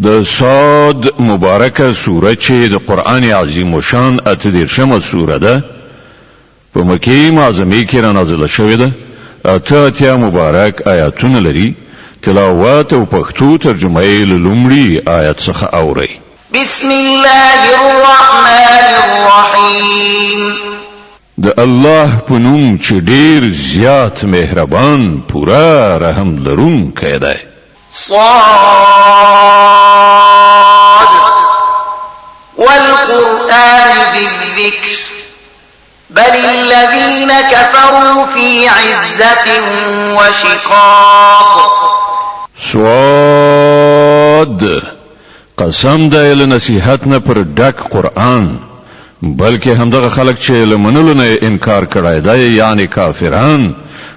د صاد مبارکه سوره چې د قرآن عظیم شان 38مه سوره ده په مکه معظمه کې را نازله شوې ده. اتیا مبارک آیاتونه لري. تلاوت او پښتو ترجمه یې لومړی آیت څخه اوري. بسم الله الرحمن الرحیم. د الله په نوم چې ډیر زیات مهربان پورا رحم لرونکی دی. صاد والقرآن بالذكر بل الذين كفروا في عزة وشقاق. صاد قسم دی له نصیحت نه پر ډک قرآن بلکې همدغه خلک چې له منلو نه انکار کړی دی یعنی کافران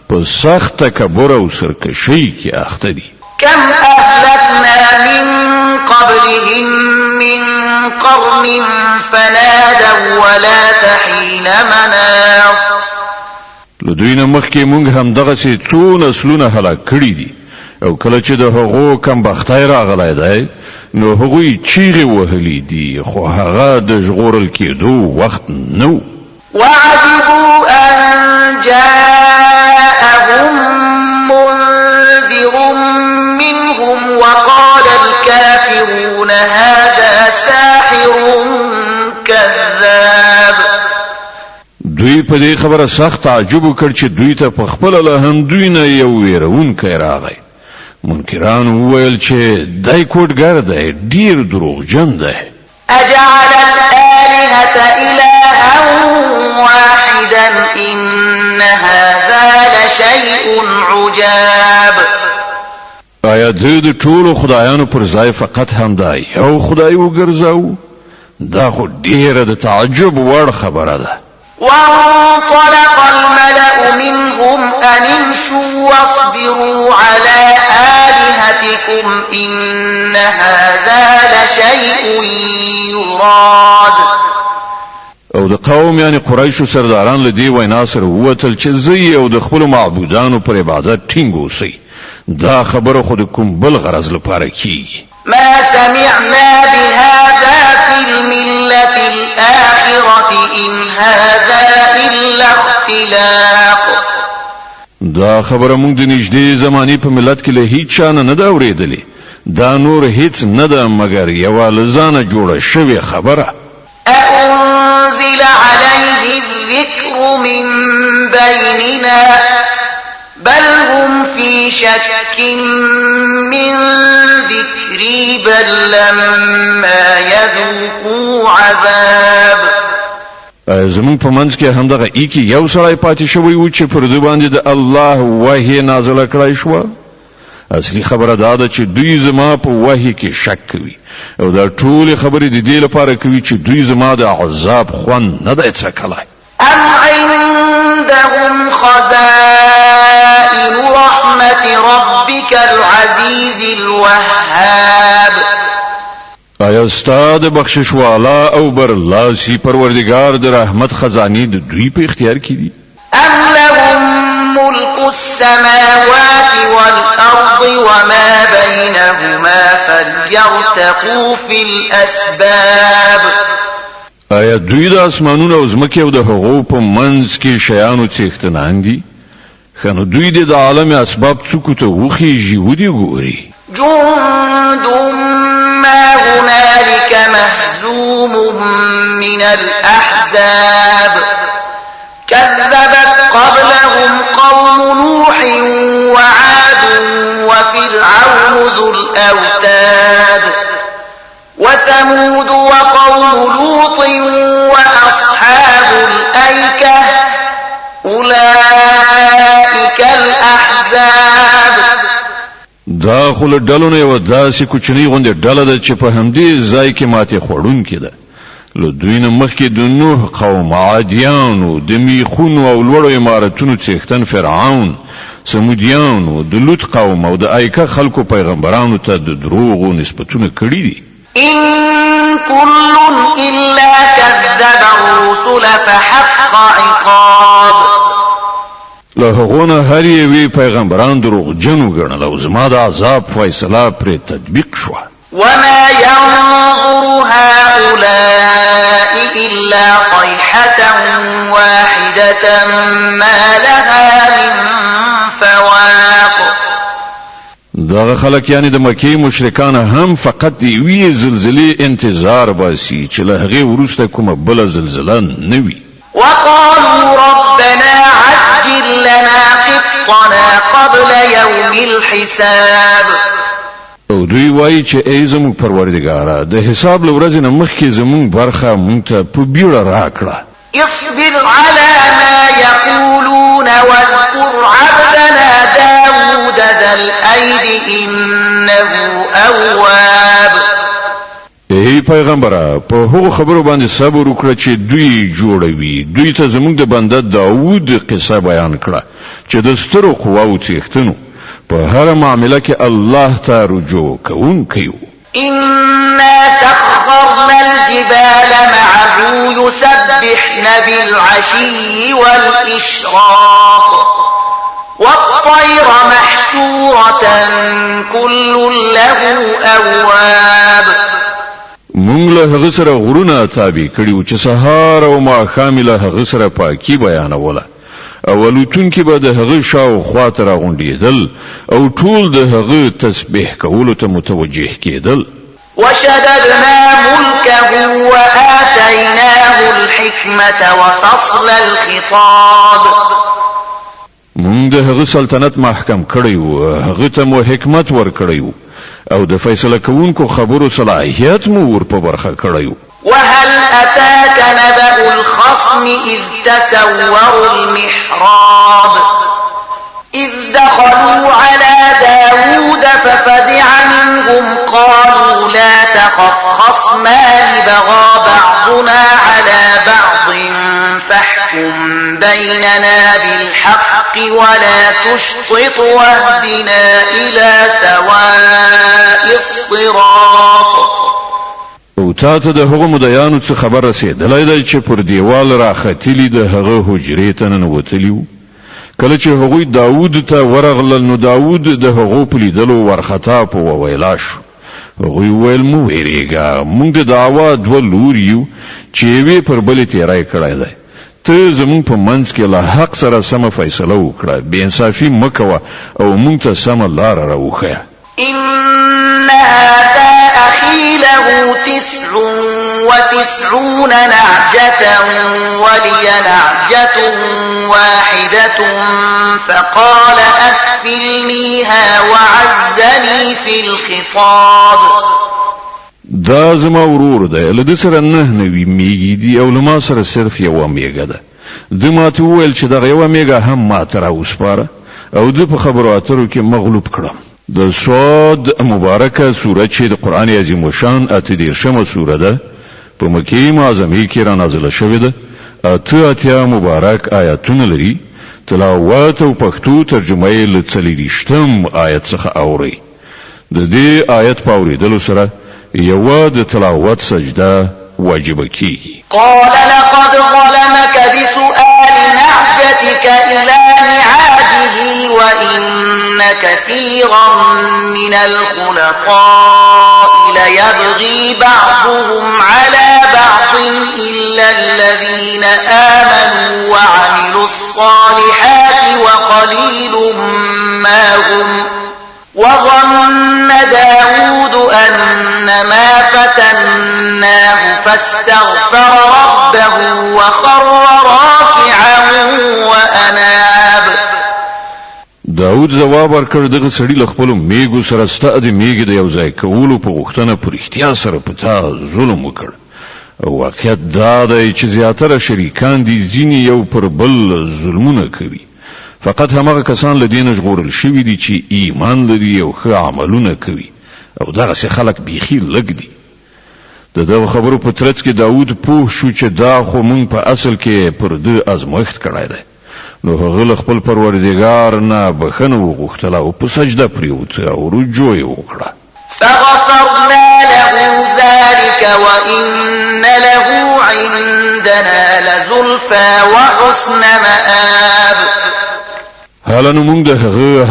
په سخت تکبر او سرکشي کې اخته دي. كم أهلكنا من قبلهم من قرن فنادوا ولا تحين مناص. لدوی نه مخکې مونږ هم دغه سي څو نسلونه هلاک کړي دي او کله چې د هغو کم بختای راغلی دی نو هغوی چیغې وهلي دي خو هغه د ژغورل کېدو وخت نو. وعجبوا أن جاءهم منذر منهم وقال الكافرون هذا ساحر كذاب. دوی په دې خبره سخت تعجب وکړ چې دوی ته په خپل له هم دوی نه یو ویرونکی راغی. منکران وویل چې دای کوډګر دی ډیر دروغجن دی. اجعل الآلهة إلها واحدا إن هذا لشيء عجاب. آیا د ټولو خدایانو پر ځای فقط همدا یو خدای وګرځاو؟ دا خو ډیره د تعجب وړ خبره ده. وانطلق الملأ منهم أن امشوا واصبروا على آلهتكم إن هذا لشيء يراد. او د قوم یعنی قریشو سرداران له دې وینا سره ووتل چې زوی او د خپل معبودانو پر عبادت ټینګ اوسئ. دا خبره خو د کوم بل غرض لپاره کیږي. ما سمعنا بهذا في الملة الآخرة إن هذا إلا اختلاق. دا خبره مونږ د نږدې زماني په ملت کې له هیڅ شانه نه دا اورېدلې. دا نور هیڅ نه ده مګر یوه له ځانه جوړه شوې خبره. أأنزل عليه الذكر من بيننا بل هم في شك من ذكري بل لما يذوقوا عذاب. زمون په منځ کې همدغه ایکی یو سړی پاتې شوی و چې پر دوی باندې د الله وحی نازله کړای شو. اصلي خبره دا ده چې دوی زما په وحی کې شک کوي او دا ټول خبرې د دې لپاره کوي چې دوی زما د عذاب خوند نه دی څکلای. أم عندهم خزائن رحمة ربك العزيز الوهاب. آیا استاد بخشش والا او برلاسی پروردگار د رحمت خزانه د دوی په اختیار کې دي؟ أم لهم ملك السماوات والأرض وما بينهما فليرتقوا في الأسباب. آیا دوی د اسمانونو او ځمکې او د هغو په منځ کې شیانو څښتنان دي؟ خنو دوی د عالم اسباب څوک ته وخیږي ودی ګوري. جند ما هنالك مهزوم من الأحزاب كذبت قبلهم قوم نوح وعاد وفرعون ذو الأوتاد وثمود وقوم لوط وأصحاب الأيكة أولئك الأحزاب. دا خل ډلونه یو داسې کوچنی غونډه ډله ده چې په همدې ځای کې ماته خورونکې ده. له دوی نه مخکې د نوح قوم عادیانو د میخونو او لوړو عمارتونو څښتن فرعون سمودیانو د لوط قوم او د ایکه خلکو پیغمبرانو ته د دروغو نسبتونه کړي دي. إن كل إلا كذب الرسل فحق عقاب. له هغونه هر یوې پیغمبران دروغجن وګڼل او زما د عذاب فیصله پر تطبیق شو. وما ينظر هؤلاء إلا صيحة واحدة ما لها من فواق. دغه خلک یعنی د مکی مشرکان هم فقط یوې زلزلې انتظار باسي چې له هغې وروسته کومه بله زلزله نه وي. وقالوا ربنا عجل لنا قطنا قبل يوم الحساب. او دوی وایي چې ای زموږ پروردګاره د حساب له ورځې نه مخکې زموږ برخه موږ ته په بیړه راکړه. اصبر على ما يقولون واذكر عبدنا داود ذا الأيد إنه أواب. ای پیغمبره په هغو خبرو باندې صبر وکړه چې دوی جوړوي. دوی ته زموږ د بنده داود قصه بیان کړه چې د سترو قواو څښتنو په هر معامله کې الله ته رجوع کوونکی و. إنا سخرنا الجبال معه يسبحن بالعشي والإشراق والطير محشورة كل له أواب. مونږ له هغه سره غرونه تابع کړیو چې سهار او ماښام له هغه سره پاکي بیانوله او الوتونکي به د هغه شاوخوا ته راغونډېدل او ټول د هغه تسبیح کولو ته متوجه کېدل. وشددنا ملكه وآتيناه الحكمة وفصل الخطاب. مونږ د هغه سلطنت محکم کړیو، هغه ته مو حکمت ورکړیو او د فیصله کوونکو خبرو صلاحیت مو ور په برخه کړیو. وهل أتاك نبأ الخصم إذ تسوروا المحراب إذ دخلوا على داود ففزع منهم قالوا لا تخف خصمان بغى بعضنا على بعض فاحكم بيننا بالحق ولا تشطط واهدنا إلى سواء الصراط. او تا ته د هغو مدیانو څخه خبر رسېدلی دی چې پر دیوال راختلي د هغه حجرې ته ننوتلي وو. کله چې هغوی داود ته ورغلل نو داود د هغو په لیدلو ورخطا په وویلا شو. هغوی وویل مه ویرېږه، موږ د دعوا دوه لوري یو چې یوې پر بلې تیری کړی دی. ته زموږ په منځ کې له حق سره سمه فیصله وکړه، بې انصافي مه کوه او موږ ته سمه لاره راوښیه. إن هذا أخي له 99 نعجة ولي نعجة واحدة فقال أكفلنيها وعزني في الخطاب. دا زما ورور دی، له ده سره 9 نوي میږي دي او له ما سره صرف یوه میږه ده. ده ماته وویل چې دغه یوه میږه هم ماته راوسپاره او ده په خبرو اترو کې مغلوب کړم. د صاد مبارکه سوره چې د قرآن عظیم شان 38مه سوره ده، په مکې معظمې کې را نازله شوې ده. 88 مبارک آیاتونه لري. تلاوت او پښتو ترجمه یې له 40 آیت څخه اوري. د دې آیت په اورېدلو سره یوه د تلاوت سجده واجبه کیږي. قال لقد ظلمك بسؤال نعجتك إلى نعاجه وإن كثيرا من الخلطاء ليبغي بعضهم على بعض إلا الذين آمنوا وعملوا الصالحات وقليل ما هم. وظن داود أنما فتناه فاستغفر ربه وخر راكعا وأناب. داود جواب ورکړ دغه سړي له خپلو میږو سره ستا د میږې د یو ځای کولو په غوښتنه په رښتیا سره په تا ظلم وکړ. واقعیت دا دی چې زیاتره شریکان دي ځینې یو پر بل ظلمونه کوي. فقط همغه کسان له دین ژغورل شوي دي چې ایمان لري او ښه عملونه کوي او دغسې خلک بیخي لږ دي. د دغه خبرو په ترڅ کې داود پوه شو چې دا خو مونږ په اصل کې پر ده ازمایښت کړی دی. نو هغه له خپل پروردګار نه بخښنه وغوښتله او په سجده پریوت او رجوع یې وکړه. فغفرنا له ذلك وإن له عندنا لزلفى وحسن مآب. تعالی نو موږ د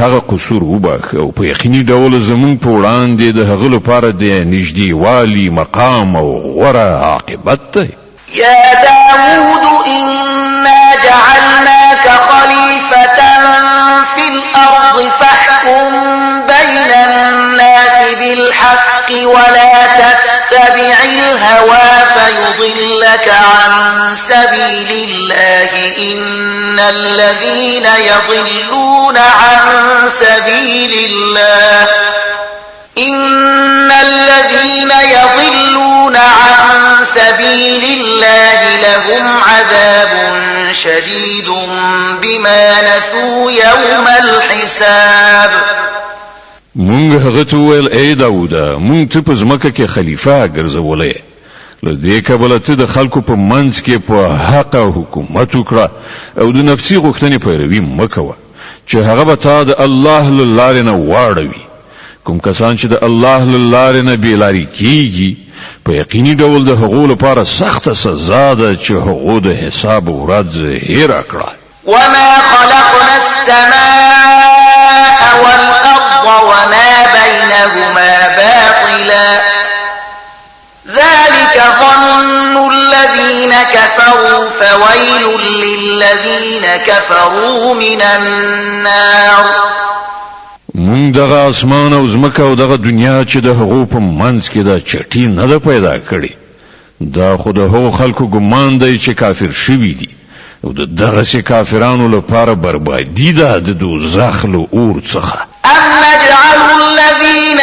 هغه قصور وبخ او په یقیني ډول زموږ په وړاندې د هغه لپاره د نږدې والی مقام او غوره عاقبت ده. يا داود إنا جعلناك خليفة في الأرض فاحكم بين الناس بالحق ولا تتبع الهوى فيضلك عن سبيل الله إن الذين يضلون عن سبيل الله لهم عذاب شديد بما نسوا يوم الحساب. مونږ هغه ته ویل ای داوود مونږ ته په ځمکه کې خلیفہ ګرځولې له دې کبله ته د خلکو په منځ کې په حق حکومت وکړه او د نفسي غوښتنې پیروي مکوه چې هغه به تا د الله له لارې نه واړوي. کوم کسان چې د الله له لارې نه بېلارې کیږي په یقیني ډول د هغو لپاره سخته سزا ده چې هغو د حساب ورځ هېره کړه. وما خلقنا السماء والأرض وما بينهما باطلا ذلك ظن الذين كفروا فويل للذين كفروا من النار. مونږ دغه اسمان او زمکه او دغه دنیا چې د هغو په منځ کې دا چټي نه ده پیدا کړې دا خو د هغو خلکو ګمان دی چې کافر شوي دي او د دغسې کافرانو لپاره بربادي ده د دوزخ له اور څخه. أم نجعل الذين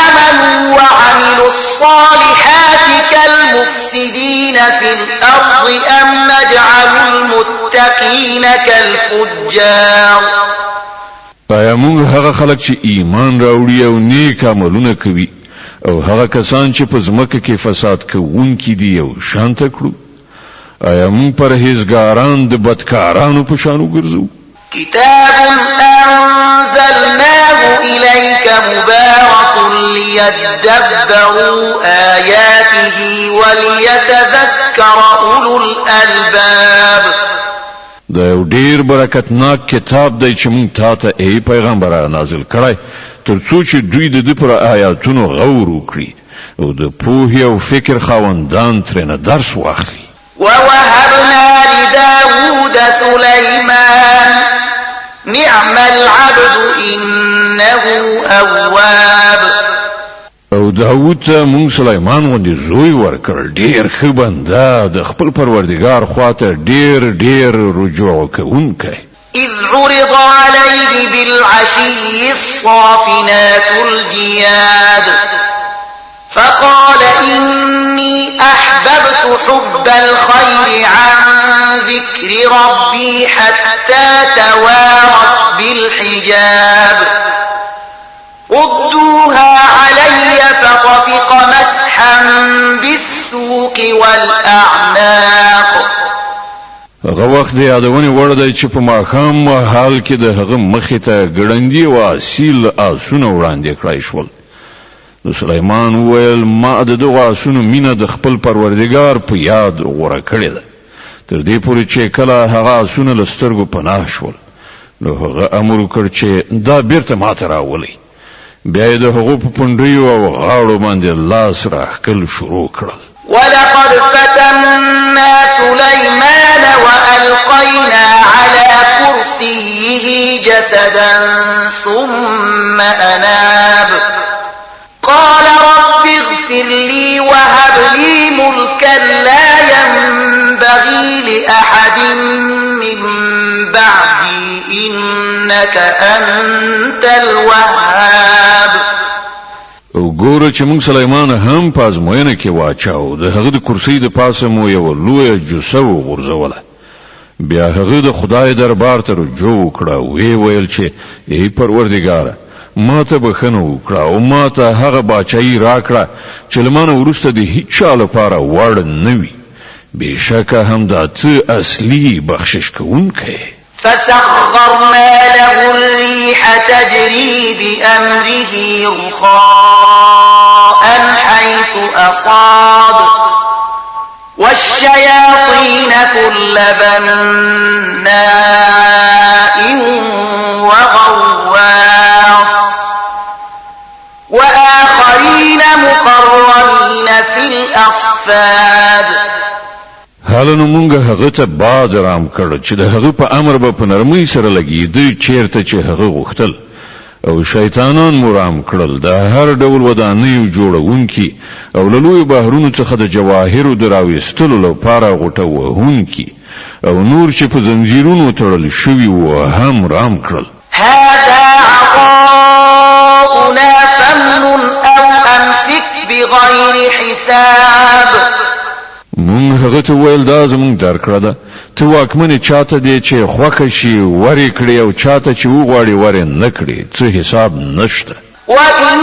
آمنوا وعملوا الصالحات كالمفسدين في الأرض أم نجعل المتقين كالفجار. آیا موږ هغه خلک چې ایمان راوړي او نیک عملونه کوي او هغه کسان چې په ځمکه کې فساد کوونکي دي او شانته کړو؟ آیا موږ پرهیزګاران د بدکارانو په شان وګرځو؟ كتاب أنزلناه إليك مبارك ليدبروا آياته وليتذكر أولو الألباب. دا یو ډیر برکتناک کتاب دی چې موږ تاته ای پیغمبره نازل کړی ترڅو چې دوی د دې پر آیاتونو غور وکړي او د پوهې او فکر خاوندان ترنه درس واخلي. ووهبنا لداود سليمان نعم العبد إنه أواب. او داوود ته مونږ سليمان غوندې زوی ورکړ ډیر ښه بنده د خپل پروردګار خواته ډیر رجوع کوونکی. إذ عرض عليه بالعشي الصافنات الجياد فقال إني أحببت حب الخير عن ذكر ربي حتى توارت بالحجاب ردوها علي فطفق مسحا بالسوق والأعناق. هغه وخت د یادونې وړ دی چې په ماښام حال کې د هغه مخې ته ګړندي او اصیل آسونه وړاندې کړای شول. نو سلیمان وویل ما د دغه آسونو مینه د خپل پروردګار په یاد غوره کړې ده تر دې پورې چې کله هغه آسونه له سترګو پناه شول نو هغه امر وکړ چې دا بیرته ماته راولئ. بیا یې د هغو په پنډیو او غاړو باندې لاس راښکل شروع کړل. ولقد فتنا سليمان وألقينا على كرسيه جسدا ثم أناب قال رب اغفر لي وهب لي ملكا لا ينبغي لأحد من بعدي إنك أنت الوهاب. او ګوره چې موږ سليمان هم په ازموینه کې واچاو د هغه د کرسۍ د پاسه مو یو لویه جوسه وغورځوله. بیا هغه د خدای دربار ته رجوع وکړه او ویل چې ای پروردګاره ما ته بخښنه وکړه او ما ته هغه باچایي راکړه چې له مانه وروسته د هیڅ چا لپاره وړ نه وي. بېشکه همدا ته اصلي بخشش کوونکی. فسخرنا له الريح تجري بأمره رخاء حيث أصاب والشياطين كل بناء صفاد حالنو مونږ هغه ته باد رام کړ چې د هغه په امر به په نرمۍ سره لګیدي چیرته چې هغه غوښتل او شیطانان مرام کړل د هر ډول ودانیو جوړونکي او له لوی بحرونو څخه د جواهرو دراوېستلو لپاره غوټه وهونکي او نور چې په زنجیرونو تړل شوي وو هم رام کړل. هذا عطاؤنا فامنن او امسك بغير حساب مونږ هغه ته ویل دا زمونږ درکړه ده ته واکمنې چاته دی چې خوښه شي ورې کړي او چاته چې وغواړي ورې نه کړي څه حساب نشته. وإن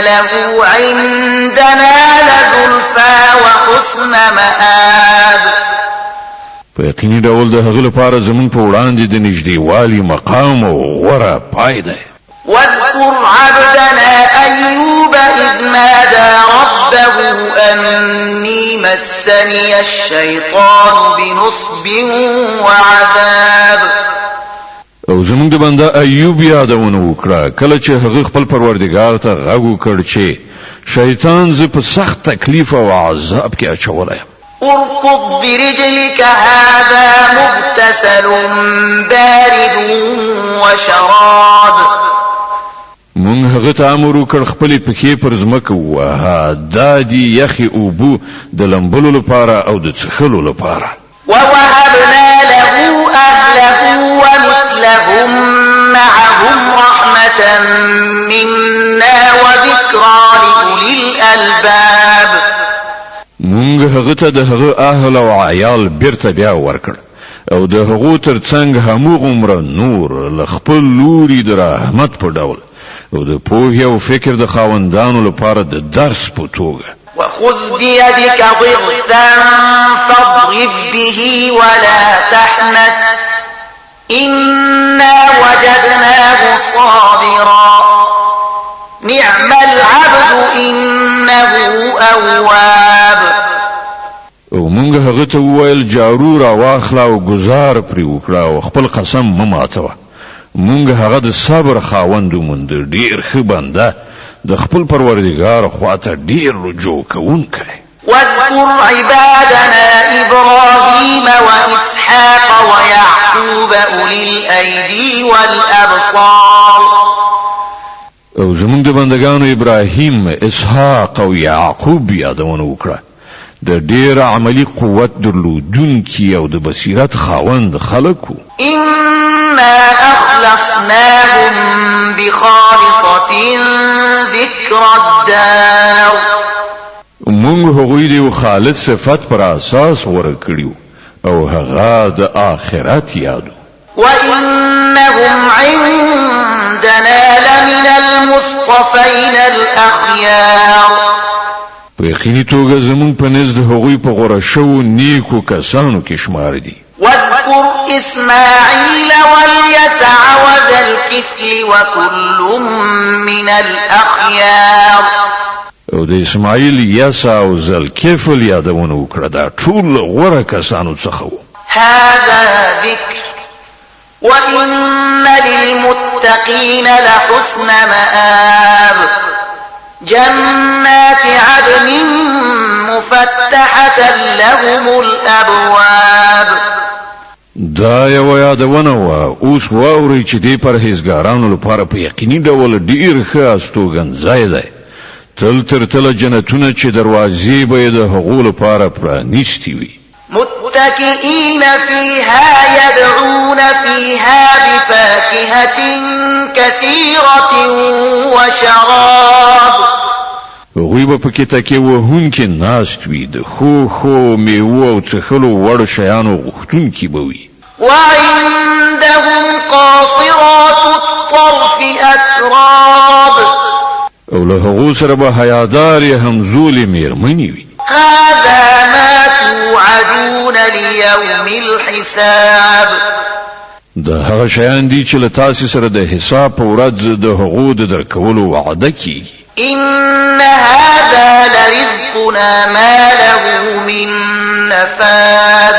له عندنا لزلفى وحسن مآب په یقیني ډول د هغه لپاره زمونږ په وړاندې د نږدېوالي مقام او غوره پای دی. واذكر عبدنا أيوب إذ نادى ربه أني مسني الشيطان بنصب وعذاب او زمونږ د بنده ایوب یادونه وکړه کله چې هغه خپل پروردګار ته غږ وکړ چې شیطان زه په سخت تکلیف او عذاب کې اچولی. اركض برجلك هذا مغتسل بارد وشراب مونږ هغه ته امر وکړ خپل پښې پر ځمکه ووهه دا دي یخي اوبو د لمبلو لپاره او د څښلو لپاره. ووهبنا له أهله ومثلهم معهم رحمة منا وذكرى لأولي الألباب مونږ هغه ته د هغه اهل او عیال بیرته بیا ورکړ او د هغو ترڅنګ همغومره نور له خپل لوري د رحمت په ډول او د پوهې او فکر د خاوندانو لپاره د درس په توګه. وخذ بيدك ضغثا فاضرب به ولا تحنث إنا وجدناه صابرا نعم العبد إنه أواب او مونږ هغه ته وویل جارو را واخلا او گزار پرې وکړه او خپل قسم مه ماتوه. مونږ هغه د صبر خاوند وموند ډیر ښه بنده د خپل پروردګار خواته ډیر رجوع کوونکی. واذكر عبادنا إبراهيم وإسحاق ويعقوب أولي الأيدي والأبصار او زمونږ د بندگانو ابراهیم اسحاق او یعقوب یادونه وکړه د ډیر عملی قوت درلودونکي او د بصیرت خاوند خلکو. إنا أخلصناهم بخالصة ذكر الدار مونږ هغوی د خالص صفت پر اساس غوره کړیو او هغه د آخرت یادو. وإنهم عندنا لمن المصطفين الأخيار په یقیني توګه زمونږ په نزد هغوی په غوره شوو نیکو کسانو کې شمار دي. واذكر إسماعيل واليسع وذا الكفل وكل من الأخيار او د اسماعیل یسع او ذوالکفل یادونه وکړه دا ټول غوره کسانو څخه وو. هذا ذكر وإن للمتقين لحسن مآب جنات عدن مفتحة لهم الأبواب دا یو یادونه وه اوس واورئ چې دې پرهیزګارانو لپاره په یقیني ډول ډیر ښه استوګنځای دی تل تر تله جنتونه چې دروازې به یې د هغو لپاره پرانیستې وي. متكئين فيها يدعون فيها بفاكهة كثيرة وشراب هغوی به پکې تکیه وهونکي ناست وي د ښو میوو او څښلو وړ شیانو غوښتونکي به وي. وعندهم قاصرات الطرف أتراب او له هغو سره به حیادارې همزولې میرمنې وي. هذا ما توعدون ليوم الحساب د هغه شیان دي چې له تاسې سره د حساب په ورځ د هغو د درکولو وعده کیږي. إن هذا لرزقنا ما له من نفاد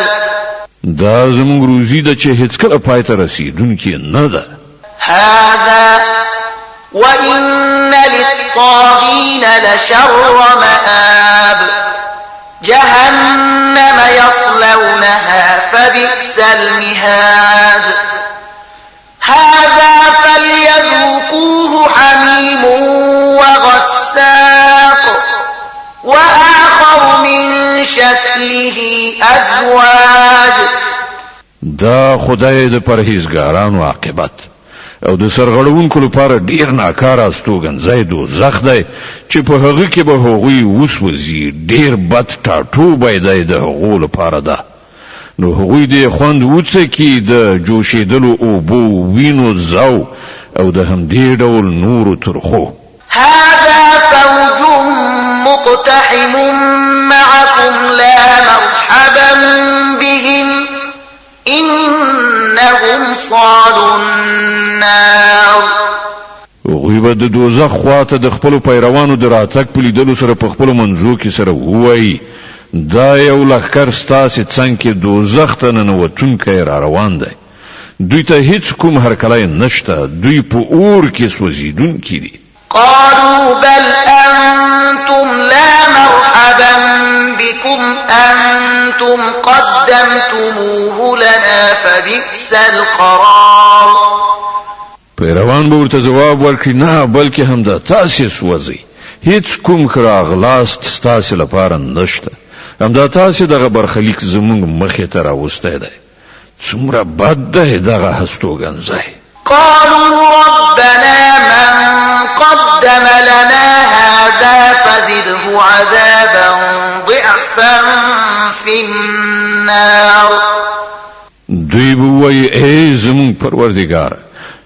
دا زموږ روزي ده چې هیڅکله پای ته رسیدونکې نه ده. هذا وإن للطاغين لشر مآب جهنم يصلونها فبئس المهاد هذا فليذوقوه حميم وغساق وآخر من شكله أزواج. دا خدای د پرهیزګارانو عاقبت او د سرغړونکو لپاره ډیر ناکاره استوګنځای دوزخ دی چې په هغه کې به هغوی وسوځي. ډیر بد ټاټوبی دی د هغو لپاره ده. نو هغوی د خوند وڅکي د جوشېدلو اوبو وینو زو او د همدې ډول نورو ترخو. هذا فوج مقتحم معكم لا مرحبا بهم إنهم صالوا النار. هغوی به د دوزخ خواته د خپلو پیروانو د راتګ په لیدلو سره په خپلو منځو کې سره ووایي دا یو لښکر ستاسې څنګ کې دوزخ ته ننوتونکی را روان دی. دوی ته هیڅ کوم هرکلی نشته. دوی په اور کې سوځېدونکي دي. قالوا بل أنتم لا مرحبا بكم أنتم قدمتموه لنا فبئس القرار. پیروان به ورته جواب ورکړي نه بلکې همدا تاسې سوځئ. هیڅ کوم ښه راغلاست ستاسې لپاره نشته. همدا تاسې دغه برخلیک زموږ مخې ته راوستی دی. څومره بد دی دغه هستوګنځی. قالوا ربنا من قدم لنا هذا فزده عذابا ضعفا في النار. دوی به وایي ای زموږ پروردګاره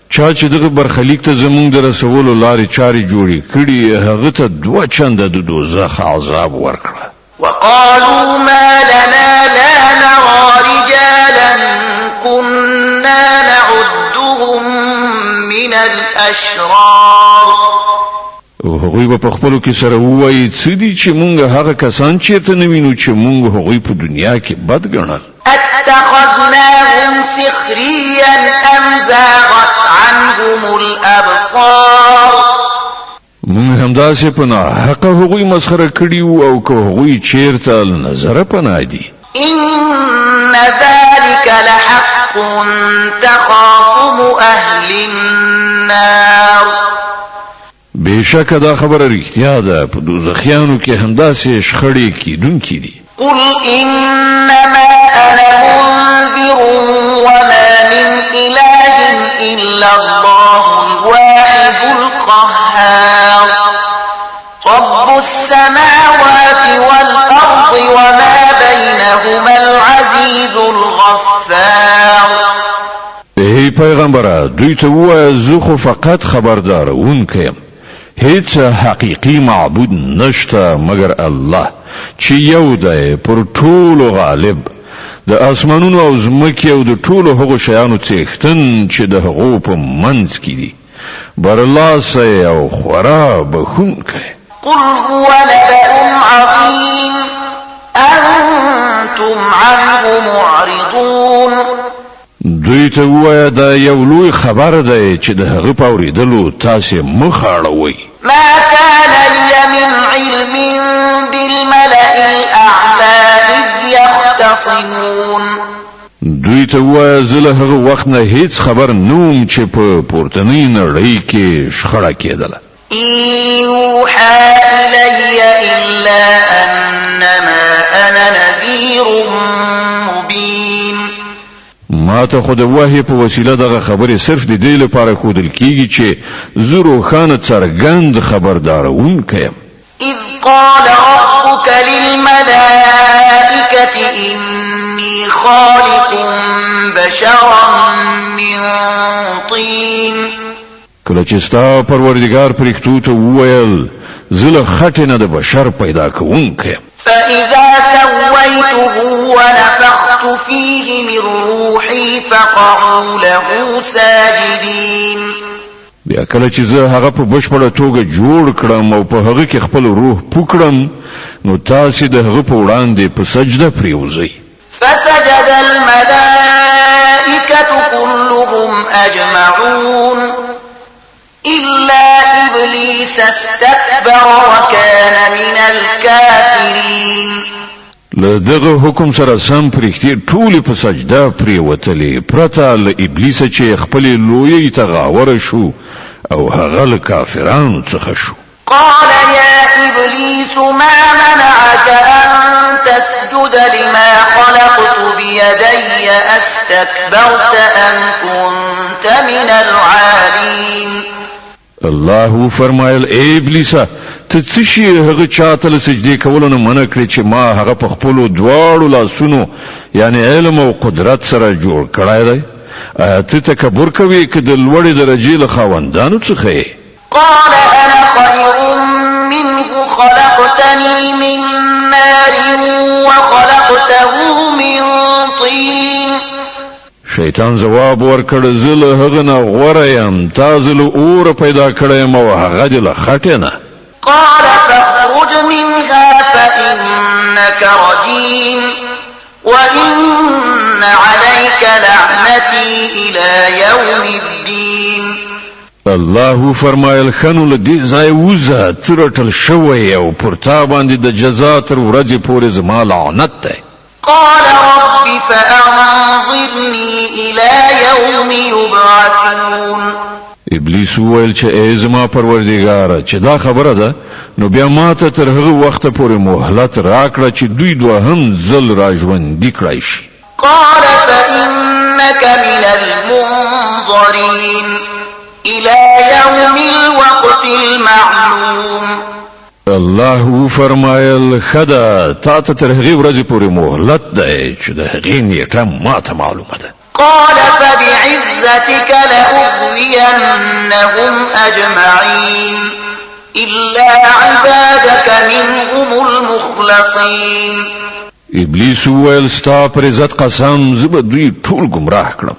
چا چې دغه برخلیک ته زموږ د رسولو لارې چارې جوړې کړي هغه ته 2 چنده د دوزخ عذاب ورکړه. وقالوا ما لنا لا نرى رجالا كنا نعدهم من الأشرار. هغوی به په خپلو کې سره ووایي څه دي چې مونږ هغه کسان چېرته نه وینو چې مونږ هغوی په دنیا کې بد ګڼل. اتخذناهم سخريا أم زاغت عنهم الأبصار. مونږ همداسې په ناحقه هغوی مسخره کړي وو او که هغوی چېرته له نظره پناه دي. إن ذلك لحق تخاصم أهل النار. بېشکه دا خبره رښتیا ده. په دوزخیانو کې همداسې شخړې کیدونکي دي. قل إنما أنا منذر وما من إله إلا الله الواحد القهار. رب السماوات والأرض وما بينهما العزيز الغفار. ای پیغمبره دوی ته ووایه زه خو فقط خبردارونکی یم. هیڅ حقیقی معبود نشته مگر الله چې یو دی پر ټولو غالب. د اسمانونو او ځمکې او د ټولو هغو شیانو څښتن چې د هغو په منځ کې دي. برلاسی او خورا بخونکی. قل هو نبأ عظيم أنتم عنه معرضون. دوی ته ووایه دا یو لوی خبر دی چې د هغه په اورېدلو تاسې مخ اړوئ. ما كان لي من علم بالملأ الأعلى إذ يختصمون. دوی ته ووایه زه له هغه وخت نه هیڅ خبر نه وم چې په پورتنۍ نړۍ کې شخړه کېدله. إن يوحى إلي إلا أنما أنا نذير مبين. ما ته خو د وحی په وسیله دغه خبرې صرف د دې لپاره ښودل کیږي چې زه روښانه څرګند خبردارونکی یم. إذ قال ربك للملائكة إني خالق بشرا من طين. کله چې ستا پروردګار پرښتو ته وویل زه له خټې نه د بشر پیدا کوونکی یم. فإذا سويته ونفخت فيه من روحي فقعوا له ساجدين. بیا کله چې زه هغه په بشپړه توګه جوړ کړم او په هغه کې خپل روح پوکړم نو تاسې د هغه په وړاندې په سجده پریوځئ. فسجد الملائكة كلهم أجمعون إلا إبليس استكبر وكان من الكافرين. له دغه حکم سره سم پرختي ټول په سجده پریوتلې پرته له ابلیس چې خپل لوی تغاور شو او هغه له کافرانو څخه شو. قال يا إبليس ما منعك أن تسجد لما خلقت بيدي أستكبرت أم كنت من العالين. الله فرمایل اے ابلیسا ته څه شي هغه چاته له سجدي کولو نه منع کړی چې ما هغه په خپل دواړو لاسونو یعنی علم او قدرت سره جوړ کړای دی؟ ته تکبر کوي که د لوړې درجې له خاوندانو څخه یې؟ قال أنا خير منه خلقتني من نار وخلقته من طين. شیطان جواب ورکړ زه له هغه نه غوره یم تا زه له اوره پیدا کړی یم او هغه دې له خټې نه. قال فاخرج منها فإنك رجيم وإن عليك لعنتي إلى يوم الدين. الله فرمایل خنو له دې ځای وزه ترټل شوی او پر تا باندې د جزا تر ورځې پورې زما لعنت دی. قال رب فأنظرني إلى يوم يبعثون. ابلیس وویل چې ای زما پروردګاره چې دا خبره ده نو بیا ماته تر هغه وخت پورې مهلت راکړه چې دوی دوهم ځل را ژوندي کړای شي. قال فإنك من المنظرين إلى يوم الوقت المعلوم. الله فرمایل خدا تا ته تر هغه ورځې پورې مهلت دی چې د هغې نیټه ماته معلومه ده. قال فبعزتك لأغوينهم أجمعين إلا عبادك منهم المخلصين. ابلیس وویل ستا پر عزت قسم زه به دوی ټول گمراه کړم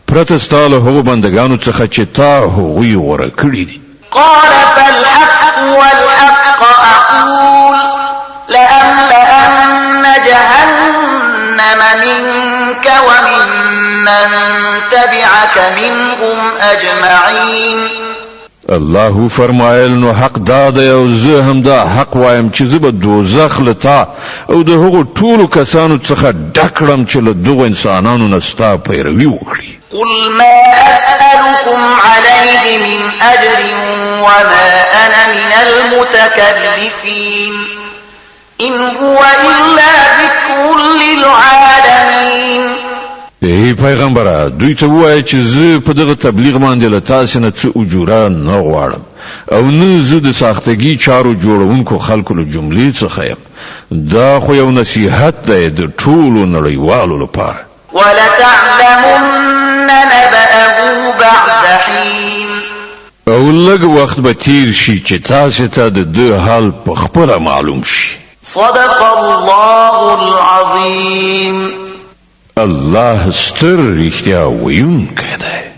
پرته ستا له هغو بندګانو څخه چې تا هغوی غوره کړي دي. قال فالحق والحق أقول لأملأن جهنم منك وممن تبعك منهم أجمعين. الله فرمایل نو حق دا دی او زه هم دا حق وایم چې زه به دوزخ له تا او د هغو ټولو کسانو څخه ډک کړم چې له دغو انسانانو نه ستا پیروي وکړي. قل ما أسألكم عليه من أجر وما أنا من المتكلفين إن هو إلا ذكر للعالمين. ای پیغمبره دوی ته وایي چې زه په دغه تبلیغ باندې له تاسې نه څه اجوره نه غواړم او نه زه د ساختګي چارو جوړونکو خلکو له جملې څخه یم. دا خو یو نصیحت دی د ټولو نړیوالو لپاره. ولتعلمن نبأه بعد حين. او لږ وخت به تیر شي چې تاسې ته د ده حال په خپله معلوم شي. صدق الله العظيم. الله ستر رښتیا ویونکی دی.